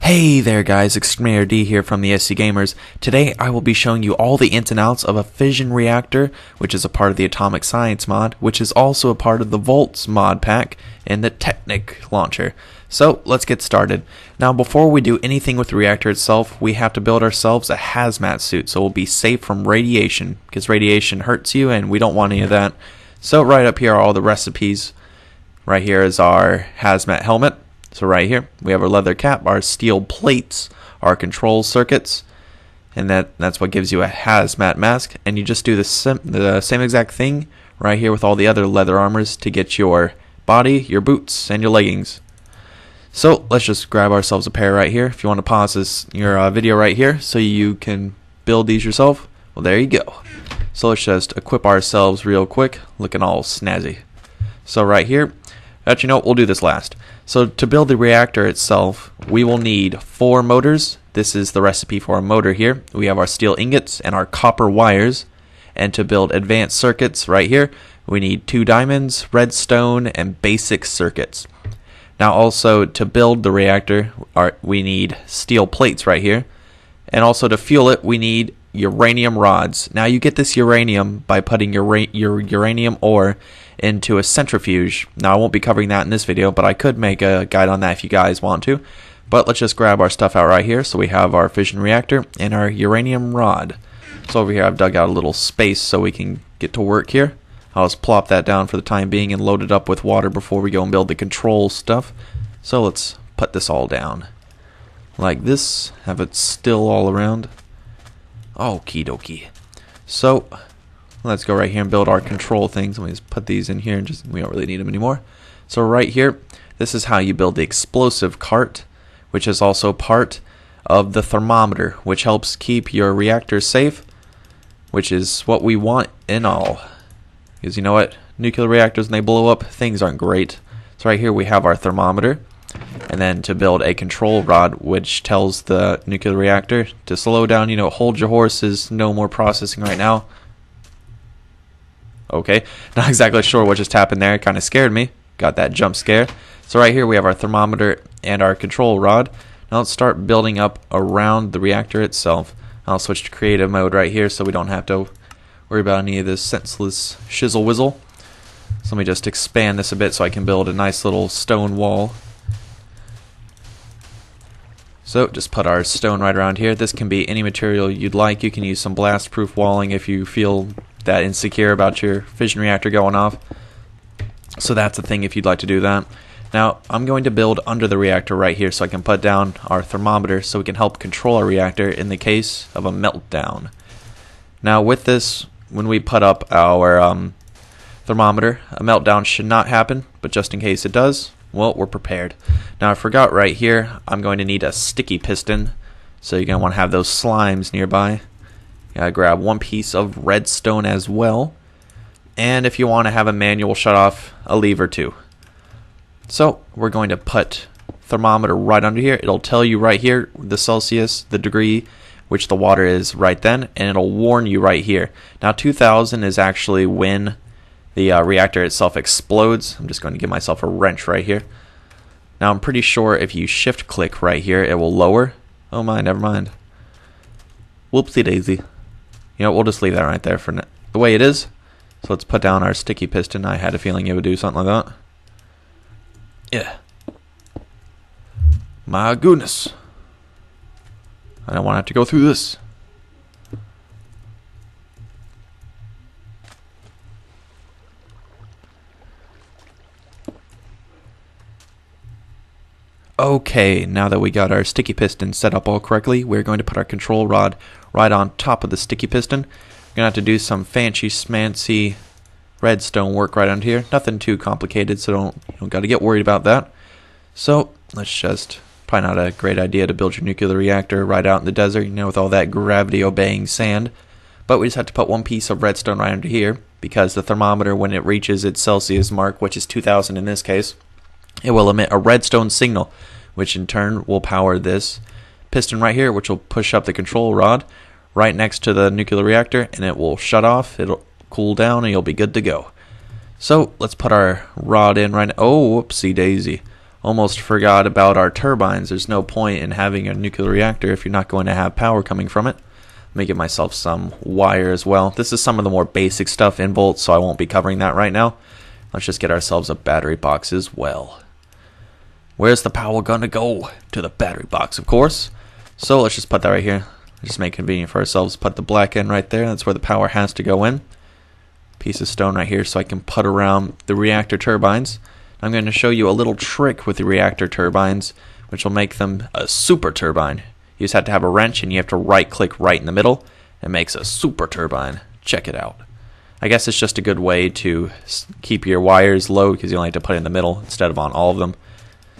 Hey there guys, Extremator D here from the SC Gamers. Today I will be showing you all the ins and outs of a fission reactor, which is a part of the Atomic Science mod, which is also a part of the Voltz mod pack and the Technic launcher. So let's get started. Now before we do anything with the reactor itself, we have to build ourselves a hazmat suit so we'll be safe from radiation, because radiation hurts you and we don't want any of that. So right up here are all the recipes. Right here is our hazmat helmet. So right here, we have our leather cap, our steel plates, our control circuits, and that's what gives you a hazmat mask. And you just do the same exact thing right here with all the other leather armors to get your body, your boots, and your leggings. So let's just grab ourselves a pair right here. If you want to pause your video right here so you can build these yourself, well there you go. So let's just equip ourselves real quick, looking all snazzy. So right here, actually no, we'll do this last. So to build the reactor itself, we will need 4 motors. This is the recipe for a motor here. We have our steel ingots and our copper wires. And to build advanced circuits right here, we need 2 diamonds, redstone, and basic circuits. Now also to build the reactor, we need steel plates right here. And also to fuel it, we need uranium rods. Now you get this uranium by putting your uranium ore into a centrifuge. Now I won't be covering that in this video, but I could make a guide on that if you guys want to. But let's just grab our stuff out right here. So we have our fission reactor and our uranium rod. So over here I've dug out a little space so we can get to work here. I'll just plop that down for the time being and load it up with water before we go and build the control stuff. So let's put this all down like this, have it still all around. Okie dokie. So let's go right here and build our control things. Let me just put these in here and we don't really need them anymore. So right here, this is how you build the explosive cart, which is also part of the thermometer, which helps keep your reactor safe, which is what we want in all. Because you know what? Nuclear reactors, when they blow up, things aren't great. So right here we have our thermometer. And then to build a control rod, which tells the nuclear reactor to slow down, hold your horses, no more processing right now. Okay, not exactly sure what just happened there. It kind of scared me. Got that jump scare. So right here we have our thermometer and our control rod. Now let's start building up around the reactor itself. I'll switch to creative mode right here so we don't have to worry about any of this senseless shizzle whizzle. So let me just expand this a bit so I can build a nice little stone wall. So just put our stone right around here. This can be any material you'd like. You can use some blast proof walling if you feel that insecure about your fission reactor going off. So that's the thing if you'd like to do that. Now I'm going to build under the reactor right here so I can put down our thermometer so we can help control our reactor in the case of a meltdown. Now with this, when we put up our thermometer, a meltdown should not happen, but just in case it does, well, we're prepared. Now I forgot right here, I'm going to need a sticky piston, so you're going to want to have those slimes nearby. Gotta grab 1 piece of redstone as well, and if you want to have a manual shut off, a lever too. So we're going to put thermometer right under here. It'll tell you right here the Celsius, the degree which the water is right then, and it'll warn you right here. Now 2000 is actually when the reactor itself explodes. I'm just going to give myself a wrench right here. Now I'm pretty sure if you shift click right here, it will lower. Oh my, never mind. Whoopsie daisy. We'll just leave that right there for the way it is. So let's put down our sticky piston. I had a feeling it would do something like that. Yeah. My goodness. I don't want to have to go through this. Okay, now that we got our sticky piston set up all correctly, we're going to put our control rod right on top of the sticky piston. We're going to have to do some fancy schmancy redstone work right under here. Nothing too complicated, so you don't got to get worried about that. So let's just, probably not a great idea to build your nuclear reactor right out in the desert, with all that gravity obeying sand. But we just have to put 1 piece of redstone right under here, because the thermometer, when it reaches its Celsius mark, which is 2000 in this case, it will emit a redstone signal, which in turn will power this piston right here, which will push up the control rod right next to the nuclear reactor, and it will shut off, it'll cool down, and you'll be good to go. So let's put our rod in right now. Oh, whoopsie daisy. Almost forgot about our turbines. There's no point in having a nuclear reactor if you're not going to have power coming from it. Let me get myself some wire as well. This is some of the more basic stuff in Voltz, so I won't be covering that right now. Let's just get ourselves a battery box as well. Where's the power gonna go? To the battery box, of course. So let's just put that right here. Just make it convenient for ourselves. Put the black end right there. That's where the power has to go in. Piece of stone right here so I can put around the reactor turbines. I'm going to show you a little trick with the reactor turbines, which will make them a super turbine. You just have to have a wrench and you have to right click right in the middle. It makes a super turbine. Check it out. I guess it's just a good way to keep your wires low because you only have to put it in the middle instead of on all of them.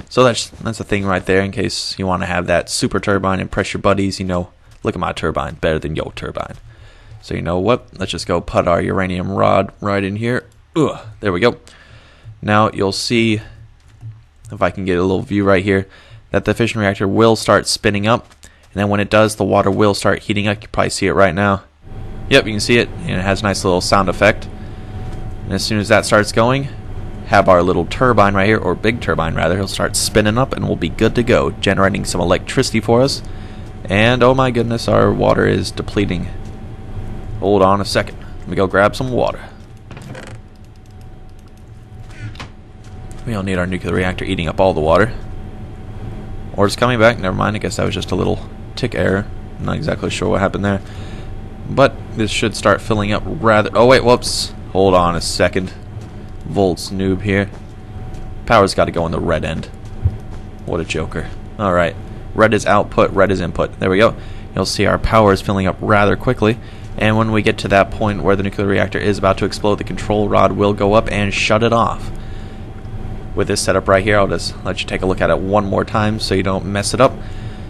So that's a thing right there in case you want to have that super turbine, impress your buddies, you know, look at my turbine, better than your turbine. So you know what, let's just go put our uranium rod right in here. There we go. Now you'll see, if I can get a little view right here, that the fission reactor will start spinning up, and then when it does, the water will start heating up. You can probably see it right now. Yep, you can see it, and it has a nice little sound effect. And as soon as that starts going, have our little turbine right here, or big turbine rather, it'll start spinning up and we'll be good to go, generating some electricity for us. And oh my goodness, our water is depleting. Hold on a second, let me go grab some water. We don't need our nuclear reactor eating up all the water. Or it's coming back, never mind, I guess that was just a little tick error. I'm not exactly sure what happened there. But this should start filling up rather... Oh wait, whoops. Hold on a second. Voltz noob here. Power's got to go in the red end. What a joker. Alright. Red is output, red is input. There we go. You'll see our power is filling up rather quickly. And when we get to that point where the nuclear reactor is about to explode, the control rod will go up and shut it off. With this setup right here, I'll just let you take a look at it one more time so you don't mess it up.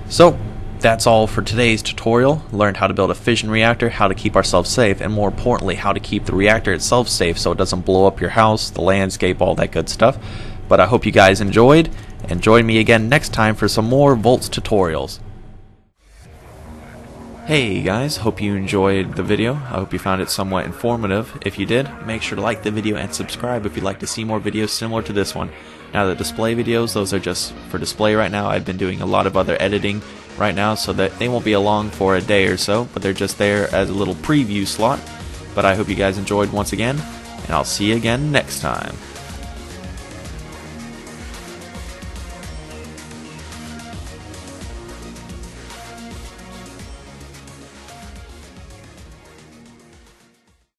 So, that's all for today's tutorial. Learned how to build a fission reactor, how to keep ourselves safe, and more importantly, how to keep the reactor itself safe so it doesn't blow up your house, the landscape, all that good stuff. But I hope you guys enjoyed, and join me again next time for some more Voltz tutorials. Hey guys, hope you enjoyed the video. I hope you found it somewhat informative. If you did, make sure to like the video and subscribe if you'd like to see more videos similar to this one. Now the display videos, those are just for display right now. I've been doing a lot of other editing right now, so that they won't be along for a day or so, but they're just there as a little preview slot. But I hope you guys enjoyed once again, and I'll see you again next time.